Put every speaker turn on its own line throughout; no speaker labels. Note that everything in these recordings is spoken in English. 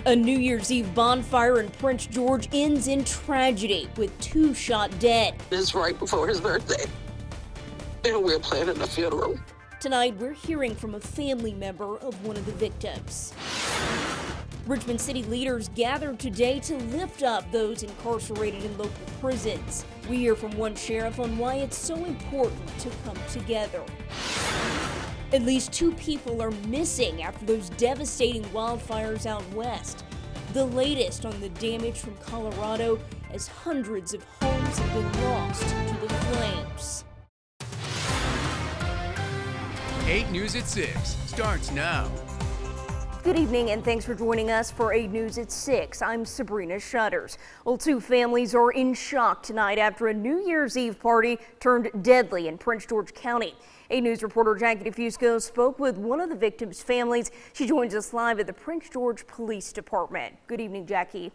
A New Year's Eve bonfire in Prince George ends in tragedy with 2 shot dead.
It's right before his birthday, and we're planning a funeral.
Tonight, we're hearing from a family member of one of the victims. Richmond City leaders gathered today to lift up those incarcerated in local prisons. We hear from one sheriff on why it's so important to come together. At least 2 people are missing after those devastating wildfires out west. The latest on the damage from Colorado as hundreds of homes have been lost to the flames.
8 News at 6 starts now.
Good evening and thanks for joining us for 8 News at 6. I'm Sabrina Shutters. Well, 2 families are in shock tonight after a New Year's Eve party turned deadly in Prince George County. 8 News reporter Jackie DeFusco spoke with one of the victims' families. She joins us live at the Prince George Police Department. Good evening, Jackie.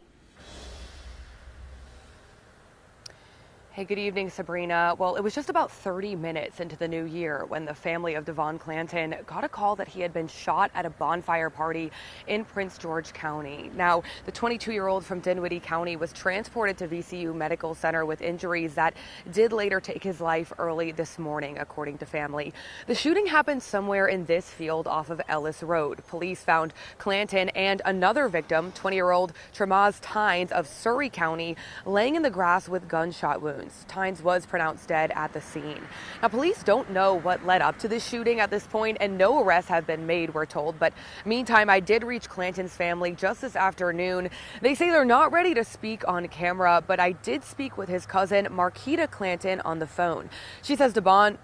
Hey, good evening, Sabrina. Well, it was just about 30 minutes into the new year when the family of Devon Clanton got a call that he had been shot at a bonfire party in Prince George County. Now, the 22-year-old from Dinwiddie County was transported to VCU Medical Center with injuries that did later take his life early this morning, according to family. The shooting happened somewhere in this field off of Ellis Road. Police found Clanton and another victim, 20-year-old Tramaz Tynes of Surrey County, laying in the grass with gunshot wounds. Tynes was pronounced dead at the scene. Now, police don't know what led up to this shooting at this point, and no arrests have been made, we're told. But meantime, I did reach Clanton's family just this afternoon. They say they're not ready to speak on camera, but I did speak with his cousin, Marquita Clanton, on the phone. She says Devon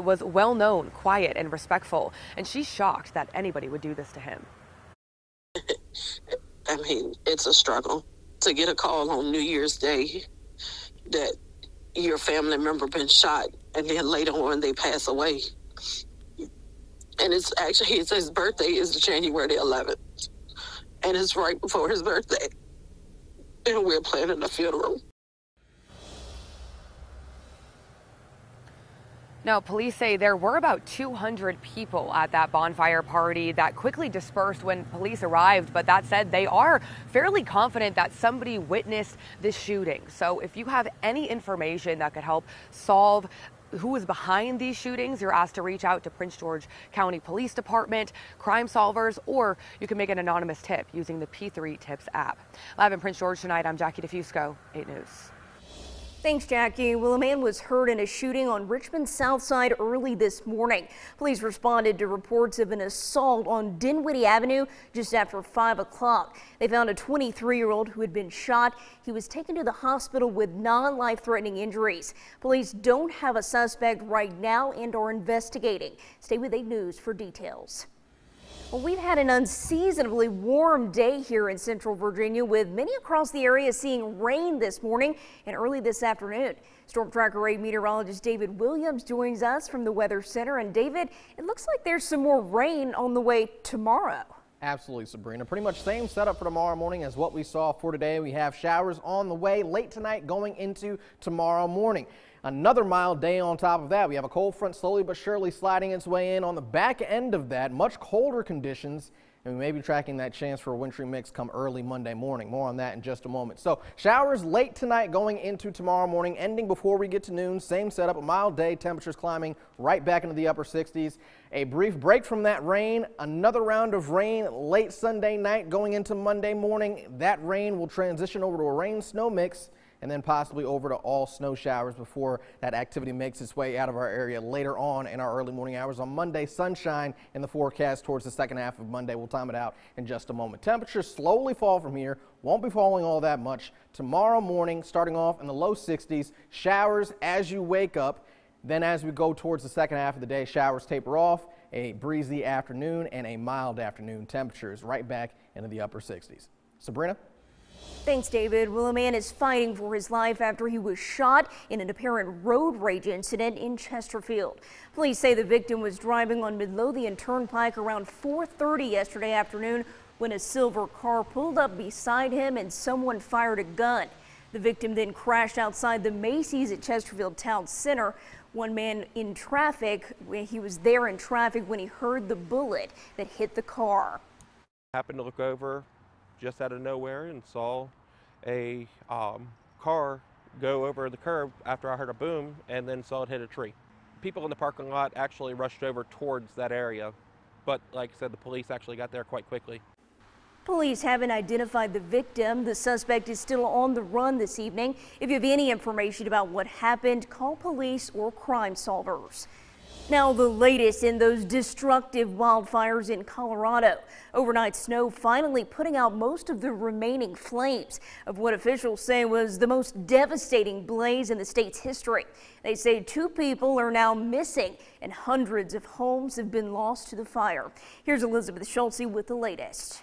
was well known, quiet, and respectful, and she's shocked that anybody would do this to him.
I mean, it's a struggle to get a call on New Year's Day that your family member been shot and then later on they pass away. And it's actually, his birthday is January 11th. And it's right before his birthday. And we're planning a funeral.
Now, police say there were about 200 people at that bonfire party that quickly dispersed when police arrived. But that said, they are fairly confident that somebody witnessed this shooting. So if you have any information that could help solve who is behind these shootings, you're asked to reach out to Prince George County Police Department, Crime Solvers, or you can make an anonymous tip using the P3 Tips app. Live in Prince George tonight, I'm Jackie DeFusco, 8 News.
Thanks, Jackie. Well, a man was hurt in a shooting on Richmond's South Side early this morning. Police responded to reports of an assault on Dinwiddie Avenue just after 5 o'clock. They found a 23-year-old who had been shot. He was taken to the hospital with non-life-threatening injuries. Police don't have a suspect right now and are investigating. Stay with 8 News for details. Well, we've had an unseasonably warm day here in Central Virginia, with many across the area seeing rain this morning and early this afternoon. Storm Tracker 8 meteorologist David Williams joins us from the Weather Center. And David, it looks like there's some more rain on the way tomorrow.
Absolutely, Sabrina. Pretty much same setup for tomorrow morning as what we saw for today. We have showers on the way late tonight going into tomorrow morning. Another mild day on top of that. We have a cold front slowly but surely sliding its way in. On the back end of that, much colder conditions, and we may be tracking that chance for a wintry mix come early Monday morning. More on that in just a moment. So showers late tonight going into tomorrow morning, ending before we get to noon. Same setup, a mild day, temperatures climbing right back into the upper 60s. A brief break from that rain, another round of rain late Sunday night going into Monday morning. That rain will transition over to a rain-snow mix, and then possibly over to all snow showers before that activity makes its way out of our area later on in our early morning hours. On Monday, sunshine in the forecast towards the second half of Monday. We'll time it out in just a moment. Temperatures slowly fall from here. Won't be falling all that much. Tomorrow morning, starting off in the low 60s, showers as you wake up. Then as we go towards the second half of the day, showers taper off, a breezy afternoon and a mild afternoon. Temperatures right back into the upper 60s. Sabrina?
Thanks, David. Well, a man is fighting for his life after he was shot in an apparent road rage incident in Chesterfield. Police say the victim was driving on Midlothian Turnpike around 4:30 yesterday afternoon when a silver car pulled up beside him and someone fired a gun. The victim then crashed outside the Macy's at Chesterfield Town Center. One man in traffic, he was there in traffic when he heard the bullet that hit the car.
Happened to look over, just out of nowhere and saw a car go over the curb after I heard a boom and then saw it hit a tree. People in the parking lot actually rushed over towards that area, but like I said, the police actually got there quite quickly.
Police haven't identified the victim. The suspect is still on the run this evening. If you have any information about what happened, call police or Crime Solvers. Now, the latest in those destructive wildfires in Colorado. Overnight snow finally putting out most of the remaining flames of what officials say was the most devastating blaze in the state's history. They say 2 people are now missing and hundreds of homes have been lost to the fire. Here's Elizabeth Schultze with the latest.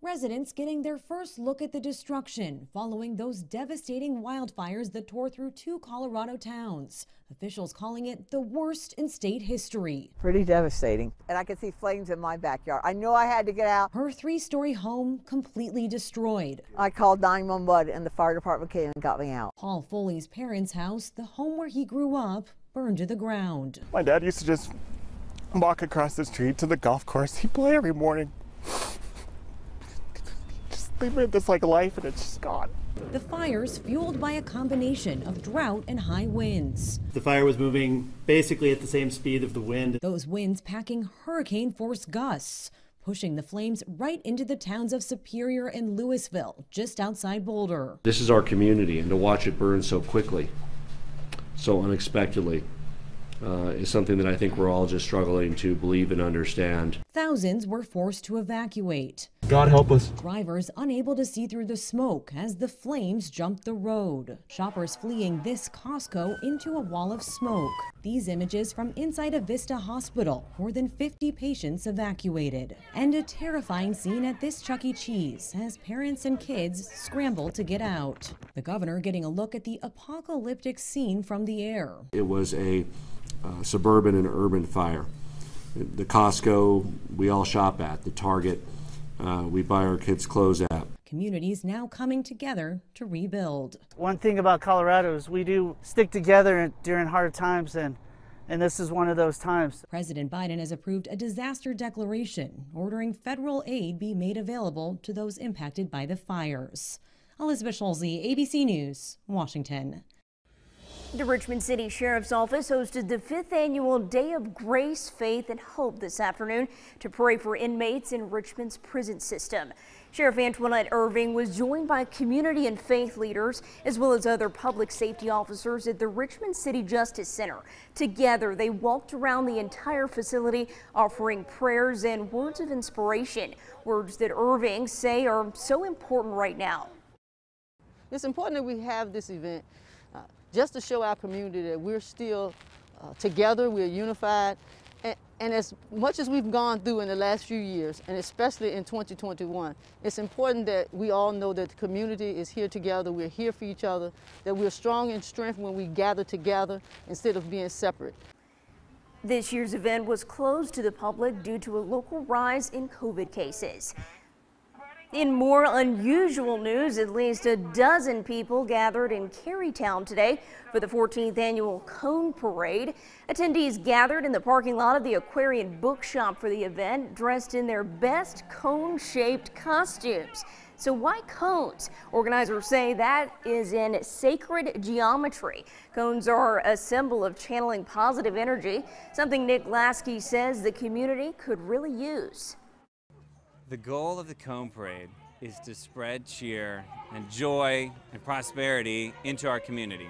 Residents getting their first look at the destruction following those devastating wildfires that tore through 2 Colorado towns. Officials calling it the worst in state history.
Pretty devastating. And I could see flames in my backyard. I knew I had to get out.
Her 3-story home completely destroyed.
I called 911 and the fire department came and got me out.
Paul Foley's parents' house, the home where he grew up, burned to the ground.
My dad used to just walk across the street to the golf course. He'd play every morning. They lived this like life and it's just gone.
The fires fueled by a combination of drought and high winds.
The fire was moving basically at the same speed of the wind.
Those winds packing hurricane-force gusts, pushing the flames right into the towns of Superior and Louisville, just outside Boulder.
This is our community, and to watch it burn so quickly, so unexpectedly, is something that I think we're all just struggling to believe and understand.
Thousands were forced to evacuate.
God help us.
Drivers unable to see through the smoke as the flames jumped the road. Shoppers fleeing this Costco into a wall of smoke. These images from inside a Vista hospital, more than 50 patients evacuated. And a terrifying scene at this Chuck E. Cheese as parents and kids scrambled to get out. The governor getting a look at the apocalyptic scene from the air.
It was a suburban and urban fire. The Costco we all shop at, the Target we buy our kids' clothes at.
Communities now coming together to rebuild.
One thing about Colorado is we do stick together during hard times, and this is one of those times.
President Biden has approved a disaster declaration ordering federal aid be made available to those impacted by the fires. Elizabeth Schultze, ABC News, Washington.
The Richmond City Sheriff's Office hosted the 5th annual Day of Grace, Faith, and Hope this afternoon to pray for inmates in Richmond's prison system. Sheriff Antoinette Irving was joined by community and faith leaders as well as other public safety officers at the Richmond City Justice Center. Together, they walked around the entire facility offering prayers and words of inspiration, words that Irving say are so important right now.
It's important that we have this event just to show our community that we're still together, we're unified, and as much as we've gone through in the last few years, and especially in 2021, it's important that we all know that the community is here together, we're here for each other, that we're strong in strength when we gather together instead of being separate.
This year's event was closed to the public due to a local rise in COVID cases. In more unusual news, at least a dozen people gathered in Carytown today for the 14th annual Cone Parade. Attendees gathered in the parking lot of the Aquarian Bookshop for the event, dressed in their best cone-shaped costumes. So why cones? Organizers say that is in sacred geometry. Cones are a symbol of channeling positive energy, something Nick Lasky says the community could really use.
The goal of the Cone Parade is to spread cheer and joy and prosperity into our community.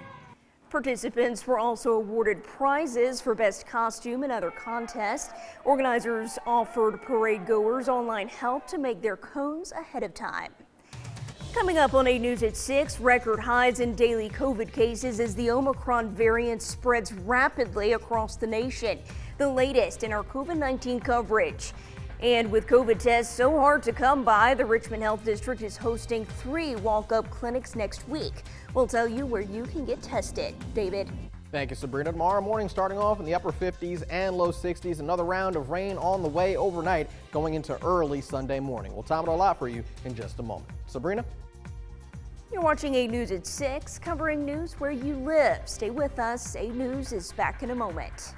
Participants were also awarded prizes for best costume and other contests. Organizers offered parade goers online help to make their cones ahead of time. Coming up on 8 News at 6, record highs in daily COVID cases as the Omicron variant spreads rapidly across the nation. The latest in our COVID-19 coverage. And with COVID tests so hard to come by, the Richmond Health District is hosting 3 walk-up clinics next week. We'll tell you where you can get tested. David.
Thank you, Sabrina. Tomorrow morning starting off in the upper 50s and low 60s. Another round of rain on the way overnight going into early Sunday morning. We'll time it all out for you in just a moment. Sabrina?
You're watching 8 News at 6, covering news where you live. Stay with us. 8 News is back in a moment.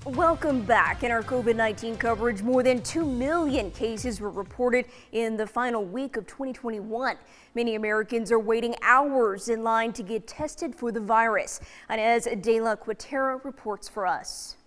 Welcome back. In our COVID-19 coverage, more than 2 million cases were reported in the final week of 2021. Many Americans are waiting hours in line to get tested for the virus. Inez de la Quatera reports for us.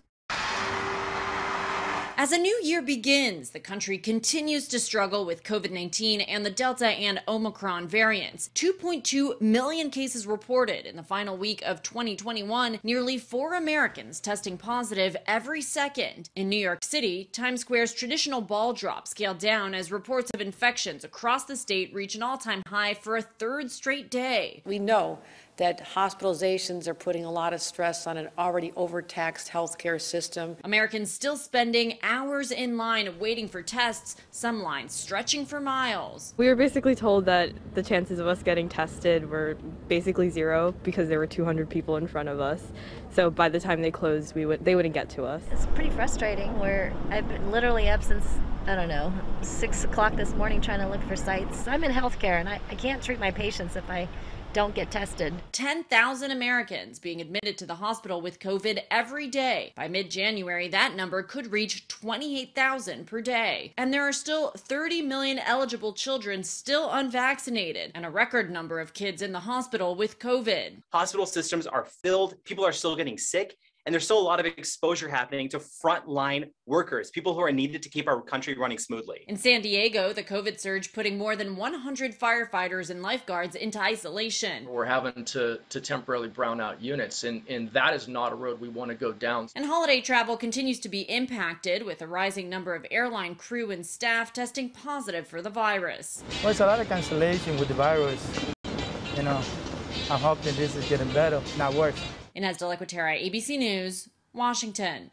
As a new year begins, the country continues to struggle with COVID-19 and the Delta and Omicron variants. 2.2 million cases reported in the final week of 2021, nearly 4 Americans testing positive every second. In New York City, Times Square's traditional ball drop scaled down as reports of infections across the state reach an all-time high for a third straight day.
We know that hospitalizations are putting a lot of stress on an already overtaxed healthcare system.
Americans still spending hours in line waiting for tests, some lines stretching for miles.
We were basically told that the chances of us getting tested were basically zero because there were 200 people in front of us. So by the time they closed, they wouldn't get to us.
It's pretty frustrating where I've been literally up since, I don't know, 6 o'clock this morning trying to look for sites. I'm in healthcare and I can't treat my patients if I don't get tested.
10,000 Americans being admitted to the hospital with COVID every day. By mid-January, that number could reach 28,000 per day. And there are still 30 million eligible children still unvaccinated and a record number of kids in the hospital with COVID.
Hospital systems are filled, people are still getting sick, and there's still a lot of exposure happening to frontline workers, people who are needed to keep our country running smoothly.
In San Diego, the COVID surge putting more than 100 firefighters and lifeguards into isolation.
We're having to temporarily brown out units, and that is not a road we want to go down.
And holiday travel continues to be impacted with a rising number of airline crew and staff testing positive for the virus.
Well, there's a lot of cancellation with the virus. You know, I'm hoping this is getting better, not worse.
Inez de la Quatera, ABC News, Washington.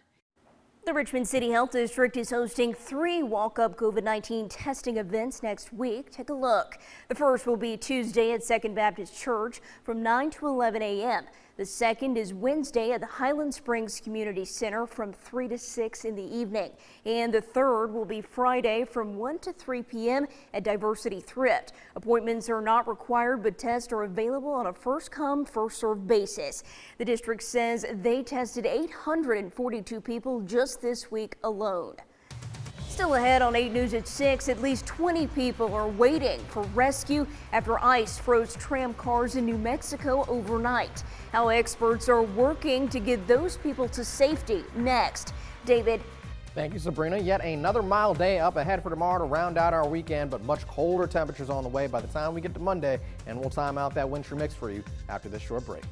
The Richmond City Health District is hosting 3 walk-up COVID-19 testing events next week. Take a look. The first will be Tuesday at Second Baptist Church from 9 to 11 a.m. The second is Wednesday at the Highland Springs Community Center from 3 to 6 in the evening. And the third will be Friday from 1 to 3 p.m. at Diversity Thrift. Appointments are not required, but tests are available on a first-come, first-served basis. The district says they tested 842 people just this week alone. Still ahead on 8 News at 6, at least 20 people are waiting for rescue after ice froze tram cars in New Mexico overnight. How experts are working to get those people to safety next. David.
Thank you, Sabrina. Yet another mild day up ahead for tomorrow to round out our weekend, but much colder temperatures on the way by the time we get to Monday, and we'll time out that winter mix for you after this short break.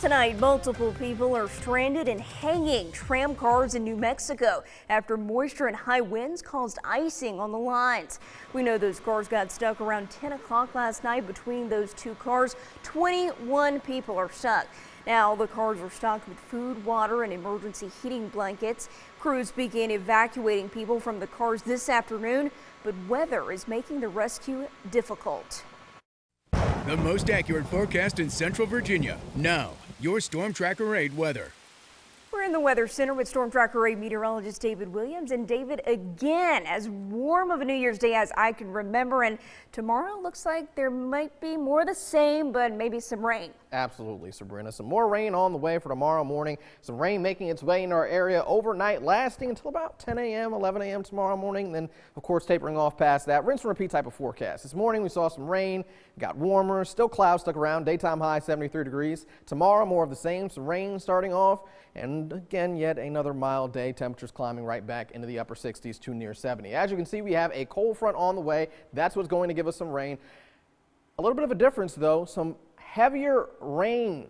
Tonight, multiple people are stranded in hanging tram cars in New Mexico after moisture and high winds caused icing on the lines. We know those cars got stuck around 10 o'clock last night. Between those two cars, 21 people are stuck. Now, the cars are stocked with food, water, and emergency heating blankets. Crews began evacuating people from the cars this afternoon, but weather is making the rescue difficult.
The most accurate forecast in Central Virginia. Now, your Storm Tracker 8 weather.
We're in the Weather Center with Storm Tracker 8 meteorologist David Williams. And David, again, as warm of a New Year's Day as I can remember. And tomorrow looks like there might be more of the same, but maybe some rain.
Absolutely, Sabrina. Some more rain on the way for tomorrow morning. Some rain making its way in our area overnight, lasting until about 10 a.m., 11 a.m. tomorrow morning. Then, of course, tapering off past that. Rinse and repeat type of forecast. This morning we saw some rain, got warmer, still clouds stuck around, daytime high 73 degrees. Tomorrow, more of the same, some rain starting off. And again, yet another mild day. Temperatures climbing right back into the upper 60s to near 70. As you can see, we have a cold front on the way. That's what's going to give us some rain. A little bit of a difference, though. Some heavier rain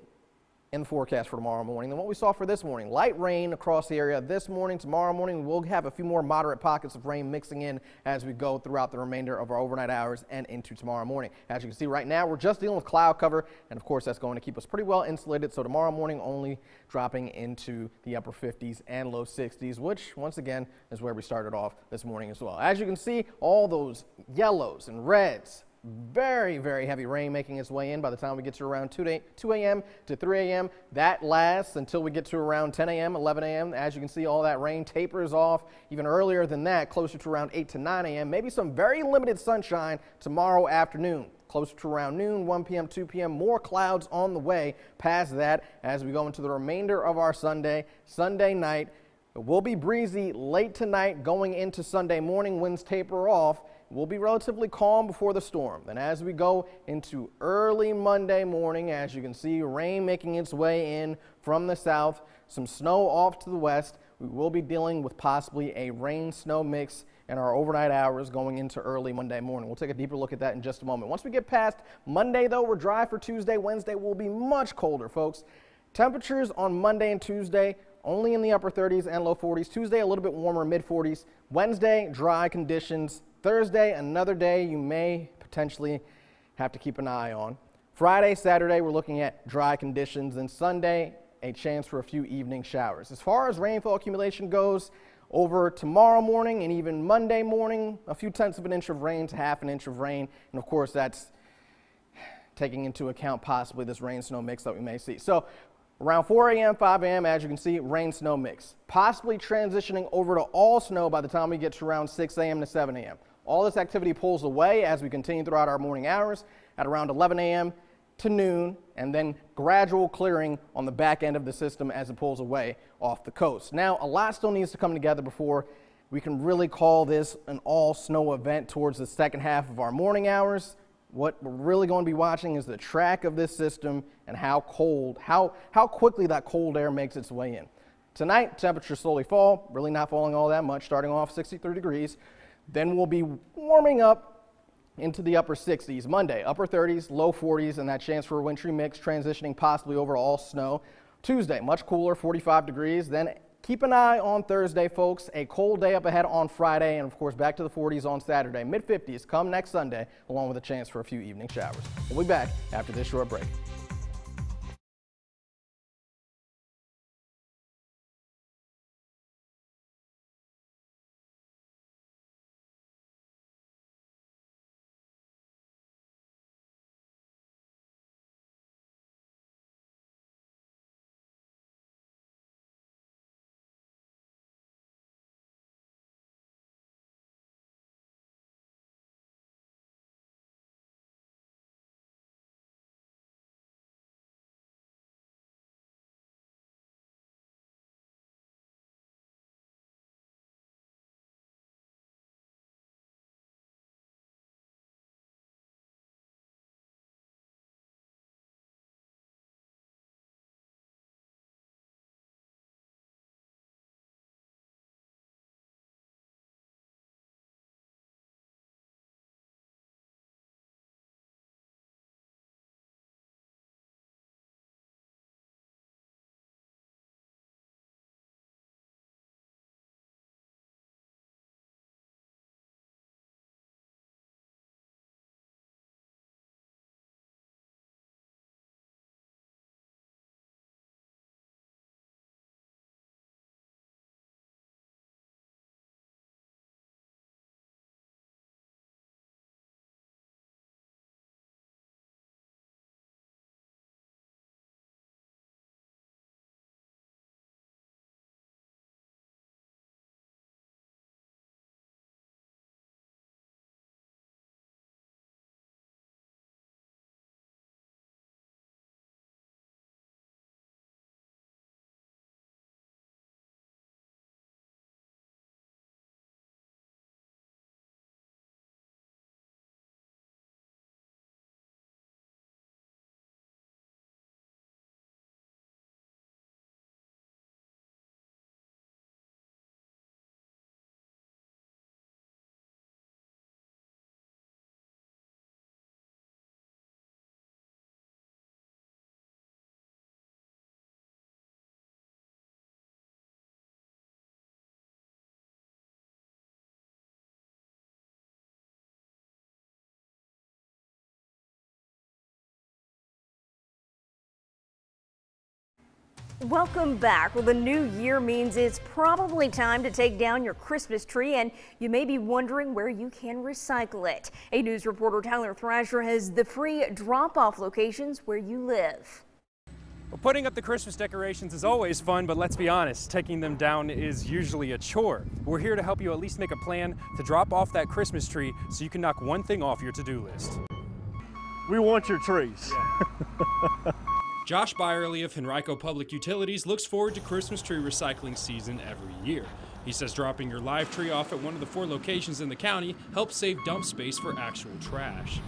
in the forecast for tomorrow morning than what we saw for this morning. Light rain across the area this morning. Tomorrow morning, we'll have a few more moderate pockets of rain mixing in as we go throughout the remainder of our overnight hours and into tomorrow morning. As you can see right now, we're just dealing with cloud cover, and of course, that's going to keep us pretty well insulated. So tomorrow morning, only dropping into the upper 50s and low 60s, which once again is where we started off this morning as well. As you can see, all those yellows and reds. Very, very heavy rain making its way in by the time we get to around 2 a.m. to 3 a.m. That lasts until we get to around 10 a.m., 11 a.m. As you can see, all that rain tapers off even earlier than that, closer to around 8 to 9 a.m. Maybe some very limited sunshine tomorrow afternoon, closer to around noon, 1 p.m., 2 p.m. More clouds on the way past that as we go into the remainder of our Sunday night. It will be breezy late tonight going into Sunday morning. Winds taper off. Will be relatively calm before the storm. Then as we go into early Monday morning, as you can see, rain making its way in from the south, some snow off to the west. We will be dealing with possibly a rain-snow mix in our overnight hours going into early Monday morning. We'll take a deeper look at that in just a moment. Once we get past Monday, though, we're dry for Tuesday. Wednesday will be much colder, folks. Temperatures on Monday and Tuesday only in the upper 30s and low 40s. Tuesday, a little bit warmer, mid 40s. Wednesday, dry conditions. Thursday, another day you may potentially have to keep an eye on. Friday, Saturday, we're looking at dry conditions. And Sunday, a chance for a few evening showers. As far as rainfall accumulation goes, over tomorrow morning and even Monday morning, a few tenths of an inch of rain to half an inch of rain. And of course, that's taking into account possibly this rain-snow mix that we may see. So around 4 a.m., 5 a.m., as you can see, rain-snow mix. Possibly transitioning over to all snow by the time we get to around 6 a.m. to 7 a.m. All this activity pulls away as we continue throughout our morning hours at around 11 a.m. to noon, and then gradual clearing on the back end of the system as it pulls away off the coast. Now, a lot still needs to come together before we can really call this an all-snow event towards the second half of our morning hours. What we're really going to be watching is the track of this system and how quickly that cold air makes its way in. Tonight, temperatures slowly fall, really not falling all that much, starting off 63 degrees. Then we'll be warming up into the upper 60s. Monday, upper 30s, low 40s, and that chance for a wintry mix transitioning possibly over all snow. Tuesday, much cooler, 45 degrees. Then keep an eye on Thursday, folks. A cold day up ahead on Friday, and of course back to the 40s on Saturday. Mid-50s come next Sunday, along with a chance for a few evening showers. We'll be back after this short break.
Welcome back. Well, the new year means it's probably time to take down your Christmas tree, and you may be wondering where you can recycle it. 8 News reporter Tyler Thrasher has the free drop-off locations where you live.
Well, putting up the Christmas decorations is always fun, but let's be honest, taking them down is usually a chore. We're here to help you at least make a plan to drop off that Christmas tree so you can knock one thing off your to-do list.
We want your trees.
Yeah. Josh Byerly of Henrico Public Utilities looks forward to Christmas tree recycling season every year. He says dropping your live tree off at one of the 4 locations in the county helps save dump space for actual trash.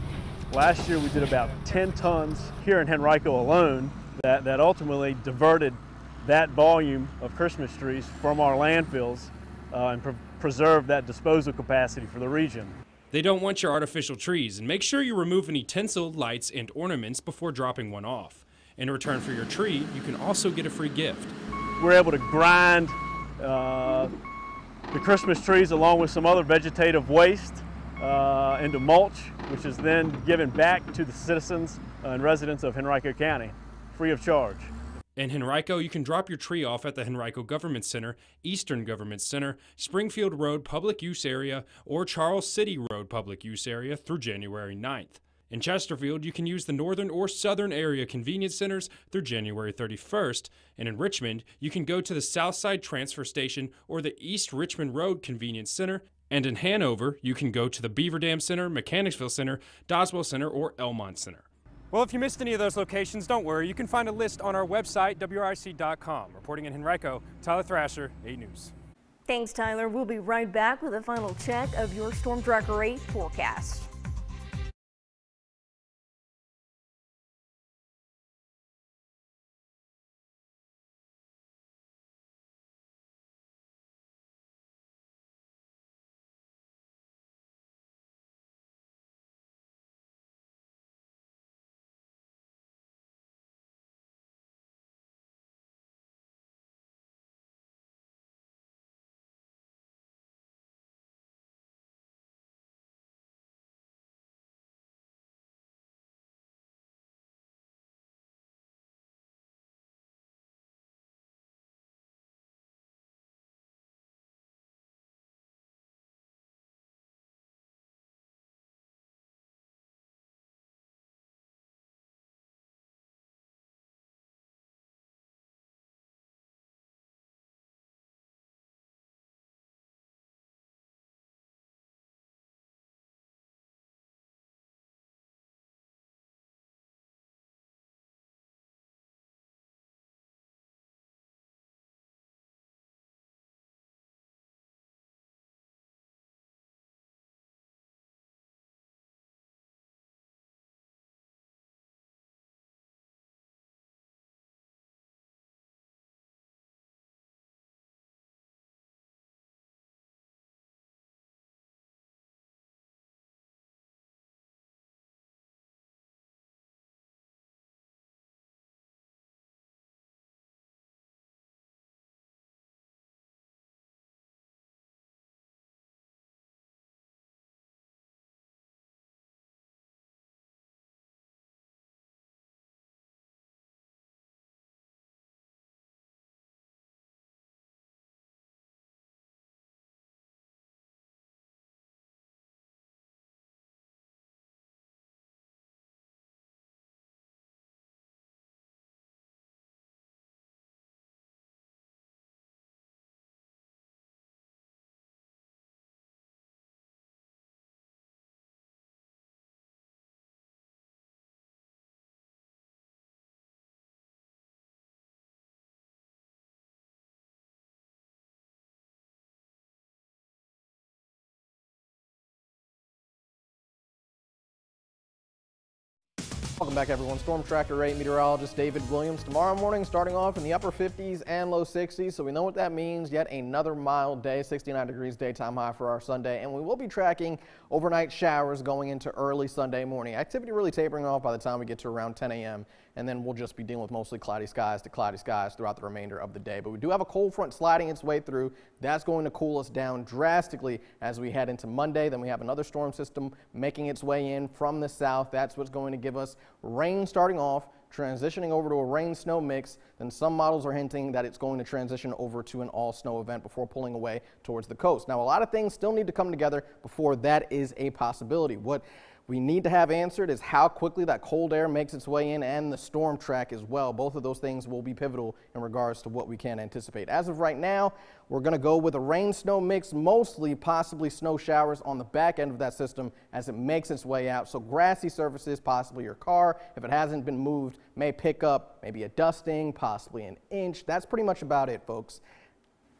Last year we did about 10 tons here in Henrico alone that ultimately diverted that volume of Christmas trees from our landfills and preserved that disposal capacity for the region.
They don't want your artificial trees, and make sure you remove any tinsel, lights, and ornaments before dropping one off. In return for your tree, you can also get a free gift.
We're able to grind the Christmas trees along with some other vegetative waste into mulch, which is then given back to the citizens and residents of Henrico County, free of charge.
In Henrico, you can drop your tree off at the Henrico Government Center, Eastern Government Center, Springfield Road Public Use Area, or Charles City Road Public Use Area through January 9th. In Chesterfield, you can use the Northern or Southern Area Convenience Centers through January 31st. And in Richmond, you can go to the Southside Transfer Station or the East Richmond Road Convenience Center. And in Hanover, you can go to the Beaver Dam Center, Mechanicsville Center, Doswell Center, or Elmont Center. Well, if you missed any of those locations, don't worry. You can find a list on our website, WRIC.com. Reporting in Henrico, Tyler Thrasher, 8 News.
Thanks, Tyler. We'll be right back with a final check of your Storm Tracker 8 forecast.
Welcome back, everyone. Storm Tracker 8 meteorologist David Williams. Tomorrow morning starting off in the upper 50s and low 60s, so we know what that means. Yet another mild day, 69 degrees daytime high for our Sunday, and we will be tracking overnight showers going into early Sunday morning. Activity really tapering off by the time we get to around 10 a.m., and then we'll just be dealing with mostly cloudy skies throughout the remainder of the day. But we do have a cold front sliding its way through. That's going to cool us down drastically as we head into Monday. Then we have another storm system making its way in from the south. That's what's going to give us rain starting off transitioning over to a rain-snow mix. Then some models are hinting that it's going to transition over to an all-snow event before pulling away towards the coast. Now, a lot of things still need to come together before that is a possibility. What we need to have answered is how quickly that cold air makes its way in, and the storm track as well. Both of those things will be pivotal in regards to what we can anticipate. As of right now, we're going to go with a rain-snow mix, mostly possibly snow showers on the back end of that system as it makes its way out. So grassy surfaces, possibly your car, if it hasn't been moved, may pick up maybe a dusting, possibly an inch. That's pretty much about it, folks.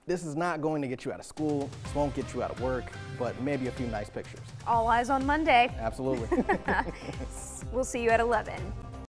This is not going to get you out of school. This won't get you out of work, but maybe a few nice pictures.
All eyes on Monday.
Absolutely.
We'll see you at 11.